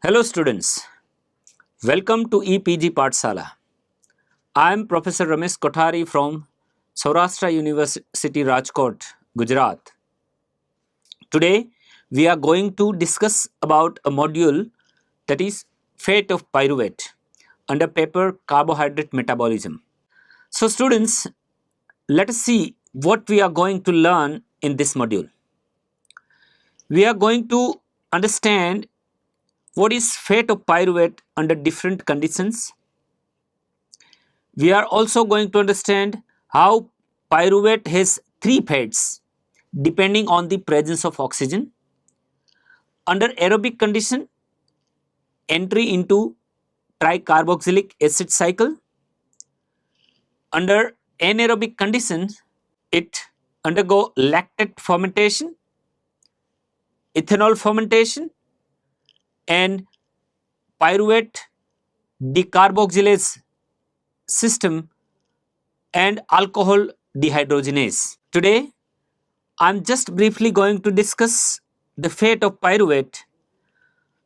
Hello students, welcome to EPG Pathsala. I am Professor Ramesh Kothari from Saurashtra University, Rajkot, Gujarat. Today we are going to discuss about a module that is fate of pyruvate under paper carbohydrate metabolism. So students, let us see what we are going to learn in this module. We are going to understand what is fate of pyruvate under different conditions. We are also going to understand how pyruvate has three fates depending on the presence of oxygen. Under aerobic condition, entry into tricarboxylic acid cycle. Under anaerobic conditions, it undergo lactate fermentation, ethanol fermentation, and pyruvate decarboxylase system and alcohol dehydrogenase. Today, I am just briefly going to discuss the fate of pyruvate.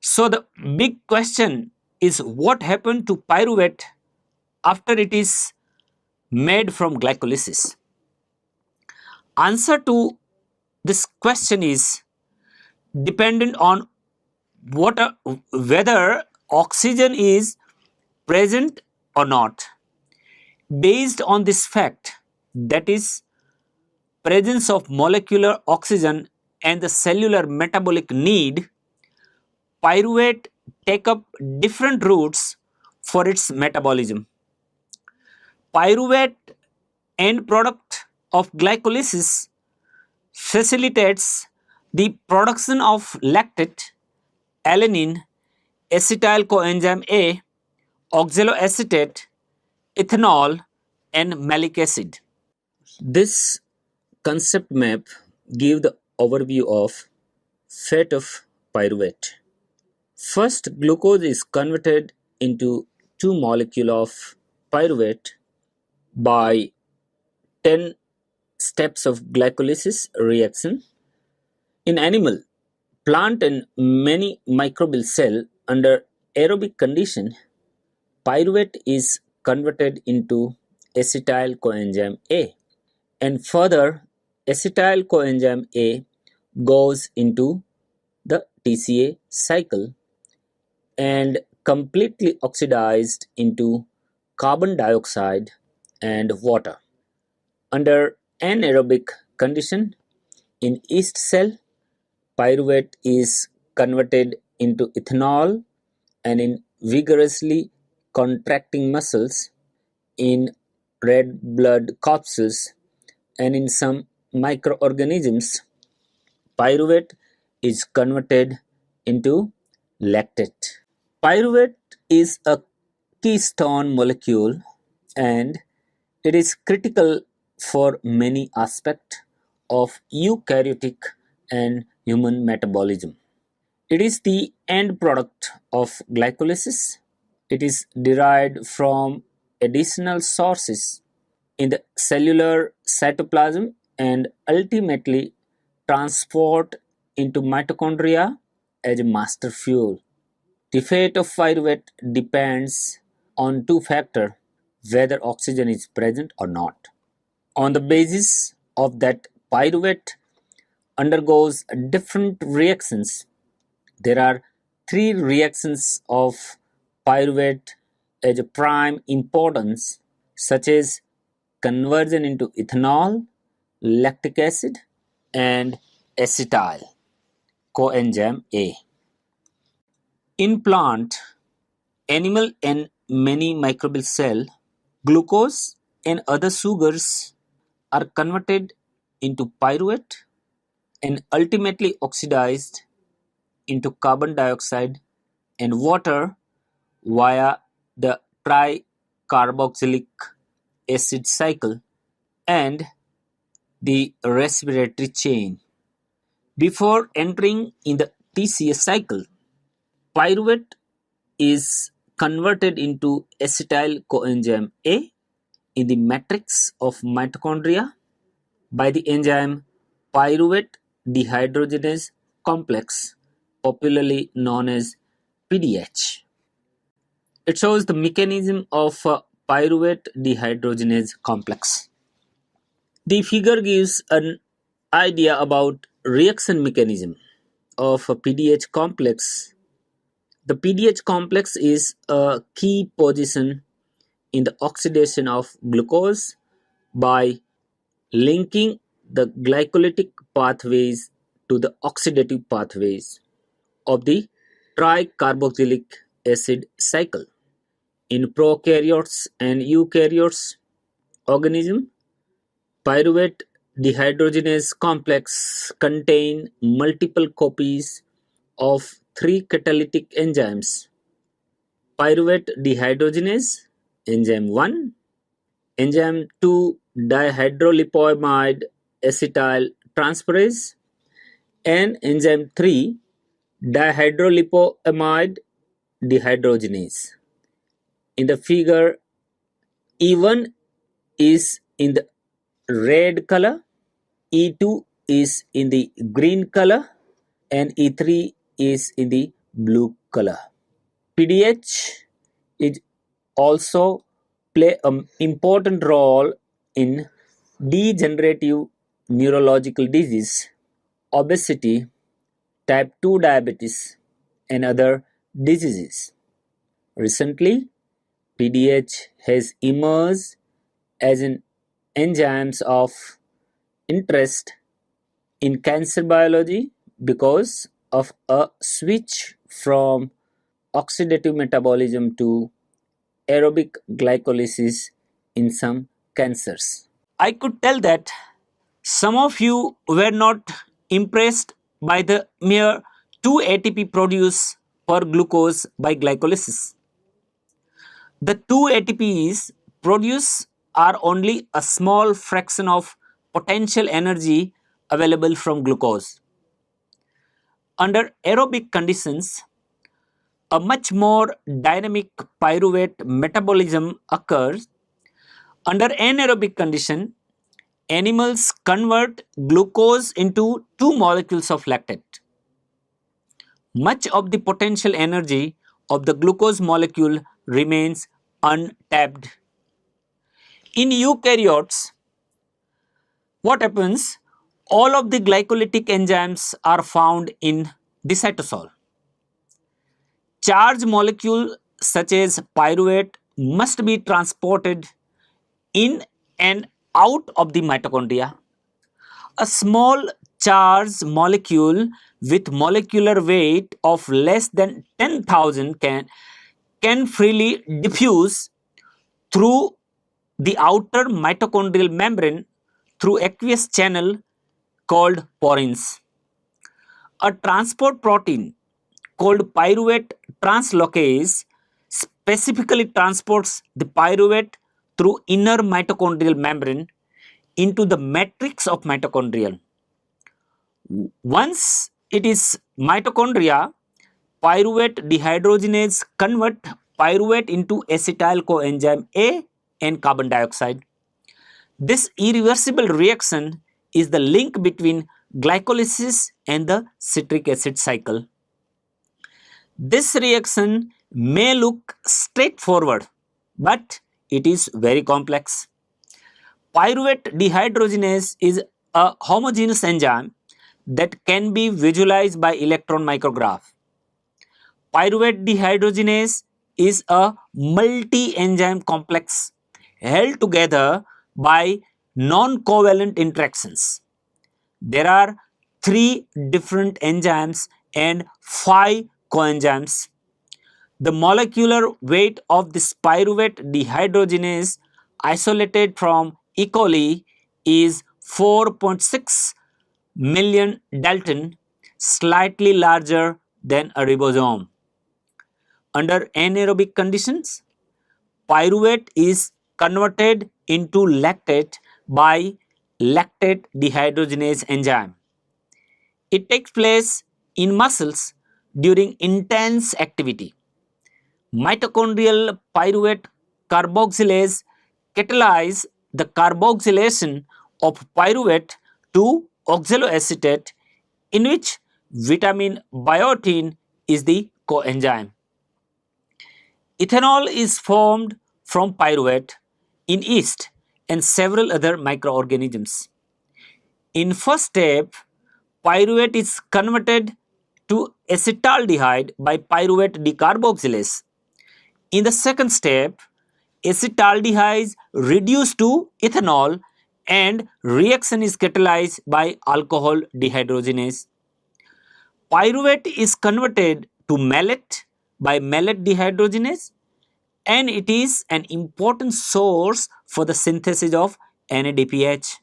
So the big question is what happened to pyruvate after it is made from glycolysis? Answer to this question is dependent on whether oxygen is present or not. Based on this fact, that is presence of molecular oxygen and the cellular metabolic need, pyruvate take up different routes for its metabolism. Pyruvate, end product of glycolysis, facilitates the production of lactate, alanine, acetyl coenzyme A, oxaloacetate, ethanol, and malic acid. This concept map gives the overview of fate of pyruvate. First, glucose is converted into 2 molecules of pyruvate by 10 steps of glycolysis reaction. In animal, plant and many microbial cell under aerobic condition, pyruvate is converted into acetyl coenzyme A, and further acetyl coenzyme A goes into the TCA cycle and completely oxidized into carbon dioxide and water. Under anaerobic condition, in yeast cell, pyruvate is converted into ethanol, and in vigorously contracting muscles, in red blood corpuscles, and in some microorganisms, pyruvate is converted into lactate. Pyruvate is a keystone molecule and it is critical for many aspects of eukaryotic and human metabolism. It is the end product of glycolysis. It is derived from additional sources in the cellular cytoplasm and ultimately transport into mitochondria as a master fuel. The fate of pyruvate depends on two factors, whether oxygen is present or not. On the basis of that, pyruvate undergoes different reactions. There are 3 reactions of pyruvate as a prime importance, such as conversion into ethanol, lactic acid, and acetyl coenzyme A. In plant, animal, and many microbial cell, glucose and other sugars are converted into pyruvate and ultimately oxidized into carbon dioxide and water via the tricarboxylic acid cycle and the respiratory chain. Before entering in the TCA cycle, pyruvate is converted into acetyl coenzyme A in the matrix of mitochondria by the enzyme pyruvate dehydrogenase complex, popularly known as PDH. It shows the mechanism of pyruvate dehydrogenase complex. The figure gives an idea about reaction mechanism of a PDH complex. The PDH complex is a key position in the oxidation of glucose by linking the glycolytic pathways to the oxidative pathways of the tricarboxylic acid cycle. In prokaryotes and eukaryotes organism, pyruvate dehydrogenase complex contain multiple copies of three catalytic enzymes: pyruvate dehydrogenase, enzyme 1, enzyme 2 dihydrolipoamide acetyl transferase, and enzyme 3 dihydrolipoamide dehydrogenase. In the figure, E1 is in the red color, E2 is in the green color, and E3 is in the blue color. PDH is also play an important role in degenerative neurological disease, obesity, type 2 diabetes, and other diseases. Recently, PDH has emerged as an enzyme of interest in cancer biology because of a switch from oxidative metabolism to aerobic glycolysis in some cancers. I could tell that some of you were not impressed by the mere 2 ATP produced per glucose by glycolysis. The 2 ATPs produced are only a small fraction of potential energy available from glucose. Under aerobic conditions, a much more dynamic pyruvate metabolism occurs. Under anaerobic condition, animals convert glucose into 2 molecules of lactate. Much of the potential energy of the glucose molecule remains untapped. In eukaryotes, what happens? All of the glycolytic enzymes are found in the cytosol. Charged molecule such as pyruvate must be transported in and out of the mitochondria. A small charged molecule with molecular weight of less than 10,000 can freely diffuse through the outer mitochondrial membrane through aqueous channel called porins. A transport protein called pyruvate translocase specifically transports the pyruvate through inner mitochondrial membrane into the matrix of mitochondria. Once it is mitochondria, pyruvate dehydrogenase convert pyruvate into acetyl coenzyme A and carbon dioxide. This irreversible reaction is the link between glycolysis and the citric acid cycle. This reaction may look straightforward, but it is very complex. Pyruvate dehydrogenase is a homogeneous enzyme that can be visualized by electron micrograph. Pyruvate dehydrogenase is a multi-enzyme complex held together by non-covalent interactions. There are 3 different enzymes and 5 coenzymes. The molecular weight of this pyruvate dehydrogenase isolated from E. coli is 4.6 million Dalton, slightly larger than a ribosome. Under anaerobic conditions, pyruvate is converted into lactate by lactate dehydrogenase enzyme. It takes place in muscles during intense activity. Mitochondrial pyruvate carboxylase catalyze the carboxylation of pyruvate to oxaloacetate, in which vitamin biotin is the coenzyme. Ethanol is formed from pyruvate in yeast and several other microorganisms. In first step, pyruvate is converted to acetaldehyde by pyruvate decarboxylase. In the second step, acetaldehyde is reduced to ethanol and reaction is catalyzed by alcohol dehydrogenase. Pyruvate is converted to malate by malate dehydrogenase, and it is an important source for the synthesis of NADPH.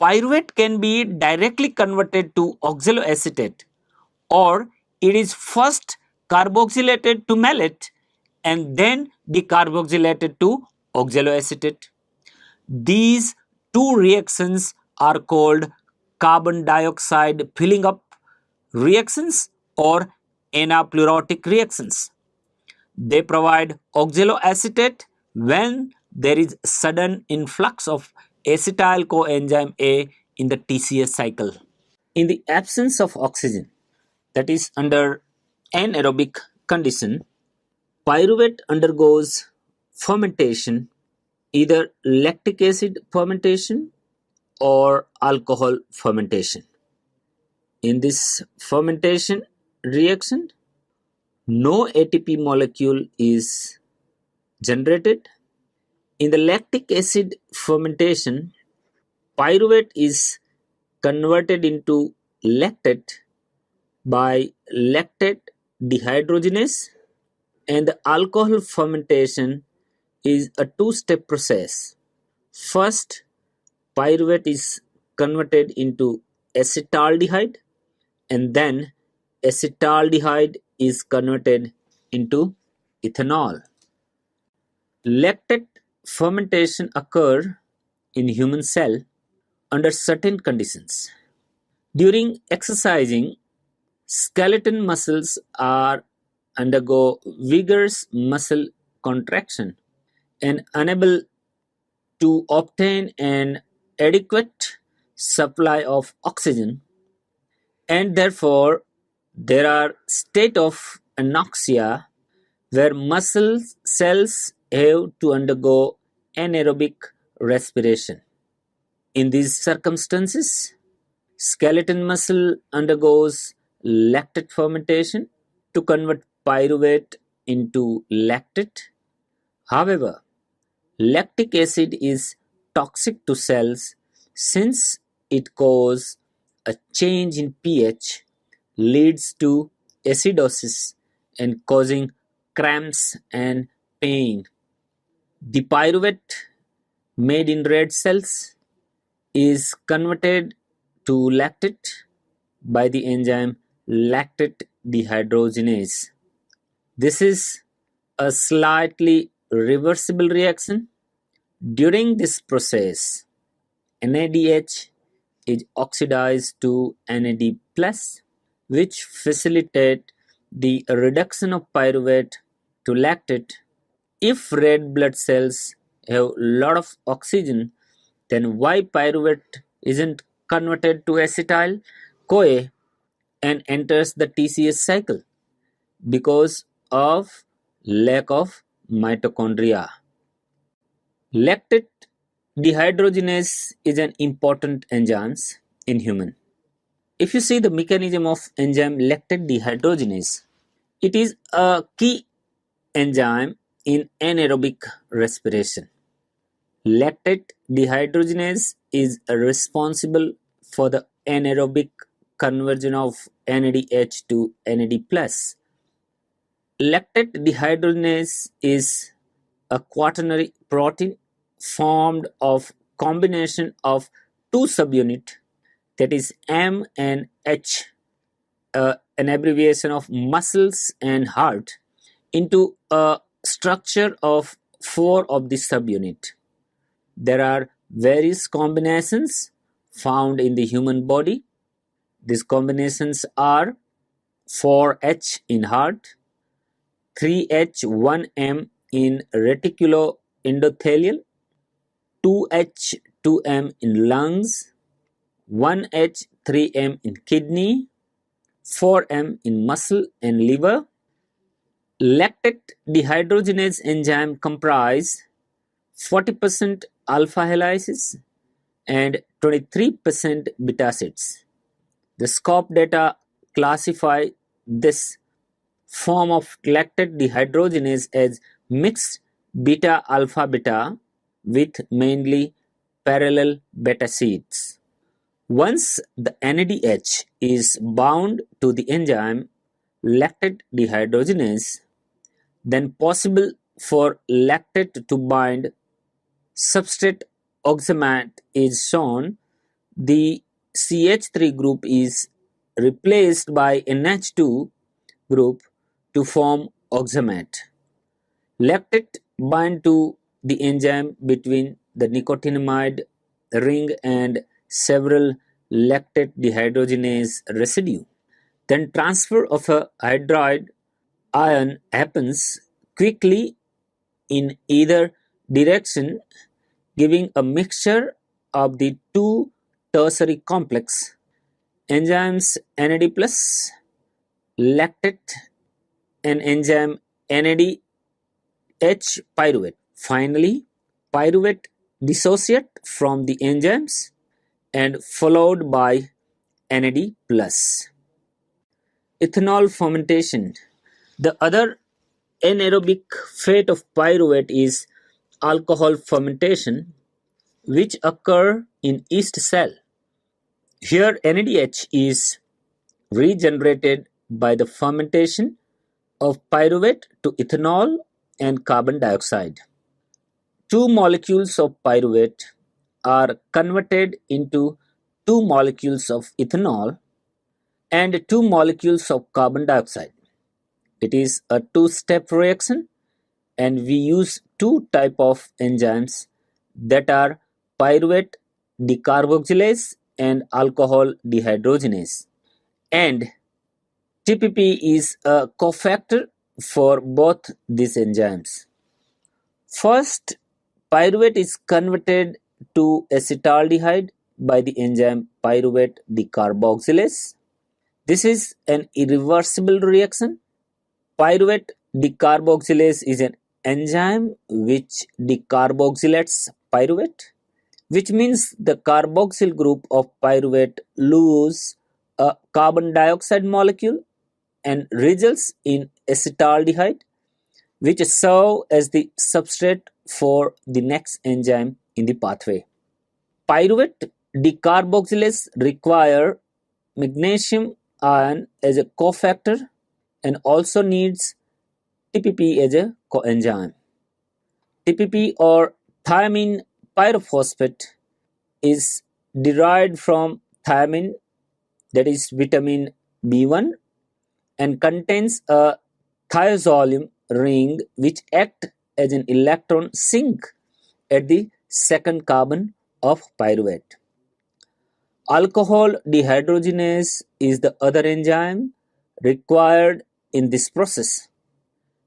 Pyruvate can be directly converted to oxaloacetate, or it is first carboxylated to malate and then decarboxylated to oxaloacetate. These two reactions are called carbon dioxide filling up reactions or anaplerotic reactions. They provide oxaloacetate when there is sudden influx of acetyl coenzyme A in the TCA cycle. In the absence of oxygen, that is under anaerobic condition, pyruvate undergoes fermentation, either lactic acid fermentation or alcohol fermentation. In this fermentation reaction, no ATP molecule is generated. In the lactic acid fermentation, pyruvate is converted into lactate by lactate dehydrogenase, and the alcohol fermentation is a two-step process. First, pyruvate is converted into acetaldehyde, and then acetaldehyde is converted into ethanol. Lactate fermentation occurs in human cell under certain conditions. During exercising, skeleton muscles are undergo vigorous muscle contraction and unable to obtain an adequate supply of oxygen, and therefore there are state of anoxia where muscle cells have to undergo anaerobic respiration. In these circumstances, skeleton muscle undergoes lactate fermentation to convert pyruvate into lactate. However, lactic acid is toxic to cells since it causes a change in pH, leads to acidosis and causing cramps and pain. The pyruvate made in red cells is converted to lactate by the enzyme lactate dehydrogenase. This is a slightly reversible reaction. During this process, NADH is oxidized to NAD+, which facilitate the reduction of pyruvate to lactate. If red blood cells have a lot of oxygen, then why pyruvate isn't converted to acetyl CoA and enters the TCS cycle? Because of lack of mitochondria. Lactate dehydrogenase is an important enzyme in human. If you see the mechanism of enzyme lactate dehydrogenase, it is a key enzyme in anaerobic respiration. Lactate dehydrogenase is responsible for the anaerobic conversion of NADH to NAD+. Lactate dehydrogenase is a quaternary protein formed of combination of two subunits, that is M and H, an abbreviation of muscles and heart, into a structure of four of the subunit. There are various combinations found in the human body. These combinations are 4H in heart, 3H, 1M in reticuloendothelial, 2H, 2M in lungs, 1H, 3M in kidney, 4M in muscle and liver. Lactate dehydrogenase enzyme comprise 40% alpha helices and 23% beta acids. The SCOP data classify this form of lactate dehydrogenase as mixed beta alpha beta with mainly parallel beta sheets. Once the NADH is bound to the enzyme lactate dehydrogenase, then possible for lactate to bind substrate oxamate is shown. The CH3 group is replaced by NH2 group to form oxamate. Lactate bind to the enzyme between the nicotinamide ring and several lactate dehydrogenase residue. Then transfer of a hydride ion happens quickly in either direction, giving a mixture of the two tertiary complex enzymes NAD plus lactate and enzyme NADH pyruvate. Finally, pyruvate dissociate from the enzymes and followed by NAD plus. Ethanol fermentation. The other anaerobic fate of pyruvate is alcohol fermentation, which occur in yeast cell. Here NADH is regenerated by the fermentation of pyruvate to ethanol and carbon dioxide. Two molecules of pyruvate are converted into two molecules of ethanol and two molecules of carbon dioxide. It is a two-step reaction, and we use two types of enzymes that are pyruvate decarboxylase and alcohol dehydrogenase. And TPP is a cofactor for both these enzymes. First, pyruvate is converted to acetaldehyde by the enzyme pyruvate decarboxylase. This is an irreversible reaction. Pyruvate decarboxylase is an enzyme which decarboxylates pyruvate, which means the carboxyl group of pyruvate lose a carbon dioxide molecule and results in acetaldehyde, which serve as the substrate for the next enzyme in the pathway. Pyruvate decarboxylase require magnesium ion as a cofactor and also needs TPP as a coenzyme. TPP or thiamine pyrophosphate is derived from thiamine, that is vitamin B1, and contains a thiazolum ring which acts as an electron sink at the second carbon of pyruvate. Alcohol dehydrogenase is the other enzyme required in this process.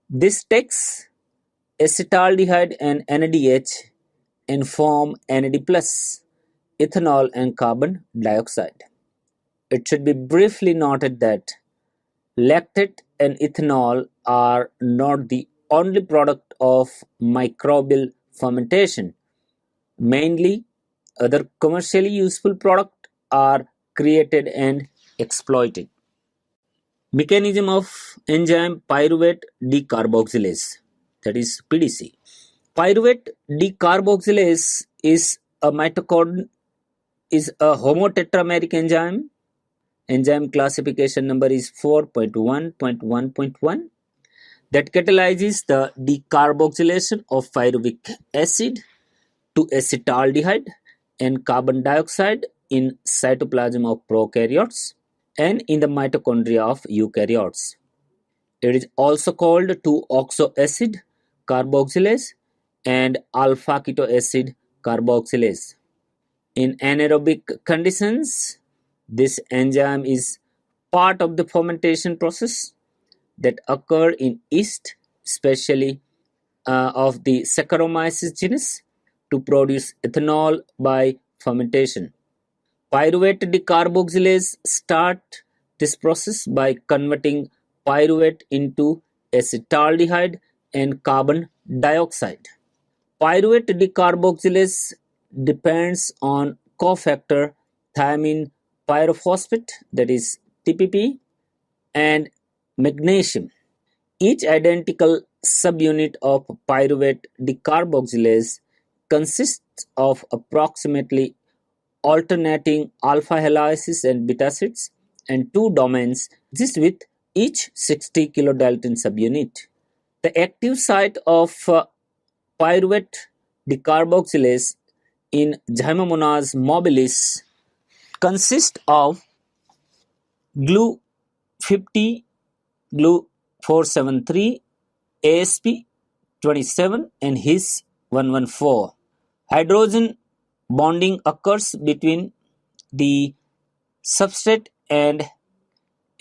This takes acetaldehyde and NADH and form NAD plus, ethanol and carbon dioxide. It should be briefly noted that lactate and ethanol are not the only product of microbial fermentation. Mainly, other commercially useful products are created and exploited. Mechanism of enzyme pyruvate decarboxylase, that is PDC. Pyruvate decarboxylase is a homotetrameric enzyme. Enzyme classification number is 4.1.1.1 that catalyzes the decarboxylation of pyruvic acid to acetaldehyde and carbon dioxide in cytoplasm of prokaryotes and in the mitochondria of eukaryotes. It is also called 2-oxoacid carboxylase and alpha ketoacid carboxylase. In anaerobic conditions, this enzyme is part of the fermentation process that occur in yeast, especially of the Saccharomyces genus, to produce ethanol by fermentation. Pyruvate decarboxylase start this process by converting pyruvate into acetaldehyde and carbon dioxide. Pyruvate decarboxylase depends on cofactor thiamine pyrophosphate, that is TPP, and magnesium. Each identical subunit of pyruvate decarboxylase consists of approximately alternating alpha helices and beta acids, and two domains exist with each 60 kilodalton subunit. The active site of pyruvate decarboxylase in Zymomonas mobilis consists of GLU 50, GLU 473, ASP 27, and His 114. Hydrogen bonding occurs between the substrate and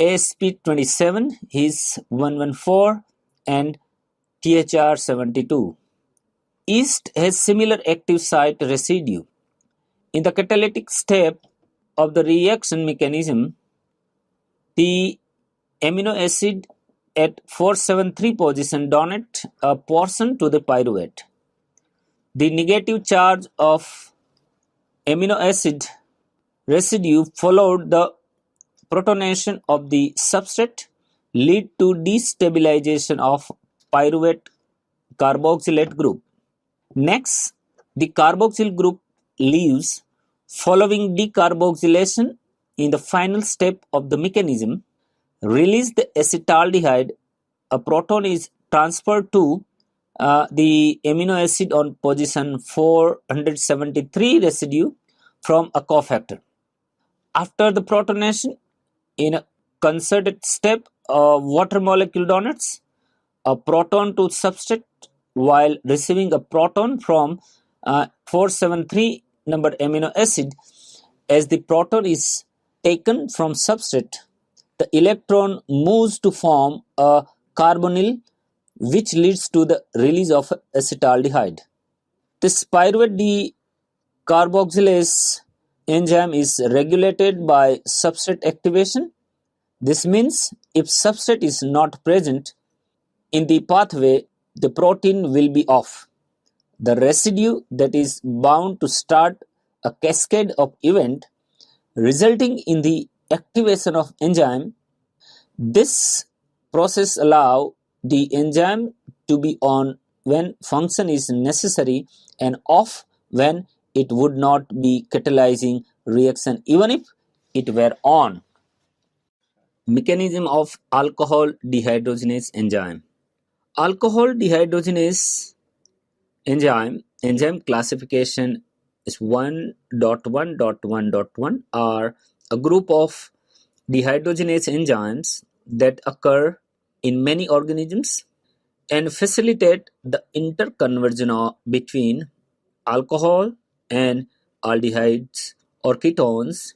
ASP27, His 114, and THR72. Yeast has similar active site residue. In the catalytic step of the reaction mechanism, the amino acid at 473 position donate a portion to the pyruvate. The negative charge of amino acid residue followed the protonation of the substrate lead to destabilization of pyruvate carboxylate group. Next, the carboxyl group leaves following decarboxylation. In the final step of the mechanism, release the acetaldehyde. A proton is transferred to the amino acid on position 473 residue from a cofactor. After the protonation, in a concerted step, water molecule donates a proton to substrate while receiving a proton from 473 number amino acid. As the proton is taken from substrate, the electron moves to form a carbonyl, which leads to the release of acetaldehyde. This pyruvate decarboxylase enzyme is regulated by substrate activation. This means if substrate is not present in the pathway, the protein will be off. The residue that is bound to start a cascade of events resulting in the activation of enzyme. This process allows the enzyme to be on when function is necessary and off when it would not be catalyzing reaction even if it were on. Mechanism of alcohol dehydrogenase enzyme. Alcohol dehydrogenase enzyme classification is 1.1.1.1 are a group of dehydrogenase enzymes that occur in many organisms and facilitate the interconversion between alcohol and aldehydes or ketones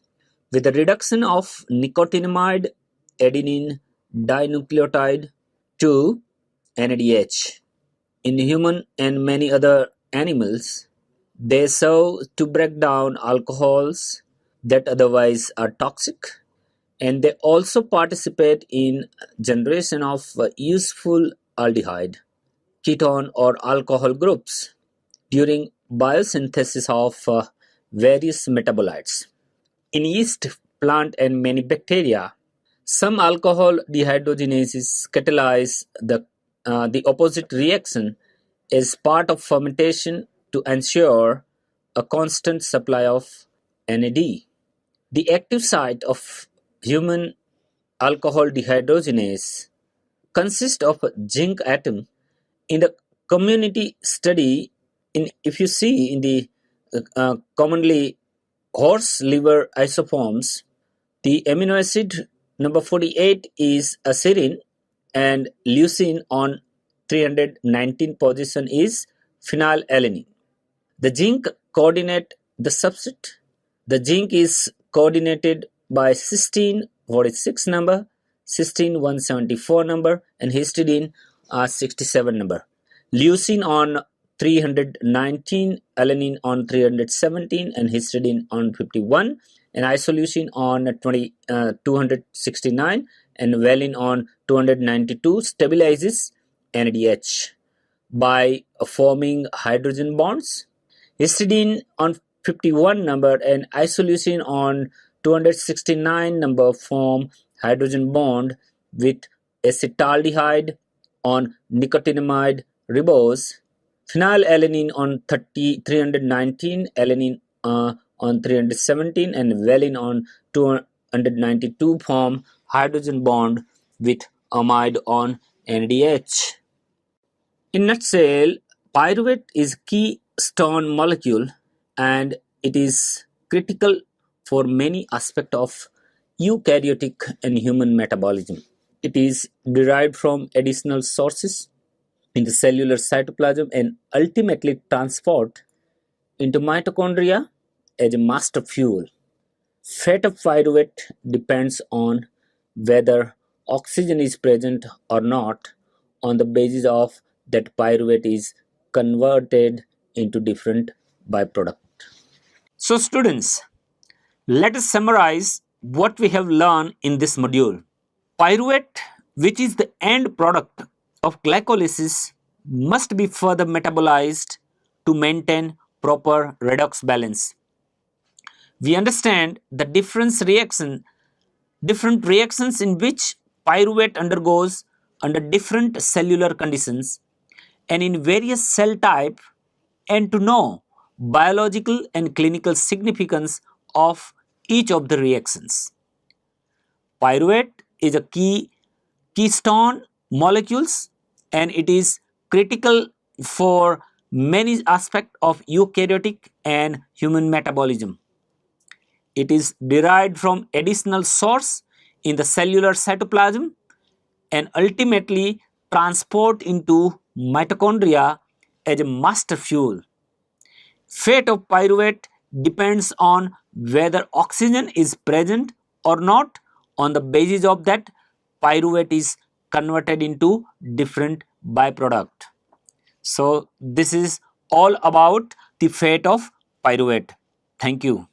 with the reduction of nicotinamide adenine dinucleotide to NADH. In human and many other animals, they serve to break down alcohols that otherwise are toxic, and they also participate in generation of useful aldehyde, ketone or alcohol groups during biosynthesis of various metabolites. In yeast, plant and many bacteria, some alcohol dehydrogenases catalyze the opposite reaction as part of fermentation to ensure a constant supply of NAD. The active site of human alcohol dehydrogenase consists of a zinc atom. In the community study, if you see in the commonly horse liver isoforms, the amino acid number 48 is a serine and leucine on 319 position is phenylalanine. The zinc coordinate the substrate. The zinc is coordinated by cysteine 46 number, cysteine 174 number, and histidine 67 number. Leucine on 319, alanine on 317, and histidine on 51, and isoleucine on 269, and valine on 292 stabilizes NADH by forming hydrogen bonds. Histidine on 51 number and isoleucine on 269 number form hydrogen bond with acetaldehyde on nicotinamide ribose. Phenylalanine on 319, alanine on 317 and valine on 292 form hydrogen bond with amide on NADH. In nutshell, pyruvate is keystone molecule and it is critical for many aspects of eukaryotic and human metabolism. It is derived from additional sources in the cellular cytoplasm and ultimately transport into mitochondria as a master fuel. Fate of pyruvate depends on whether oxygen is present or not. On the basis of that, pyruvate is converted into different byproduct. So students, let us summarize what we have learned in this module. Pyruvate, which is the end product of glycolysis, must be further metabolized to maintain proper redox balance. We understand the different reactions in which pyruvate undergoes under different cellular conditions and in various cell type, and to know biological and clinical significance of each of the reactions. Pyruvate is a keystone molecules and it is critical for many aspects of eukaryotic and human metabolism. It is derived from additional source in the cellular cytoplasm and ultimately transport into mitochondria as a master fuel. Fate of pyruvate depends on whether oxygen is present or not. On the basis of that, pyruvate is converted into different byproduct. So this is all about the fate of pyruvate. Thank you.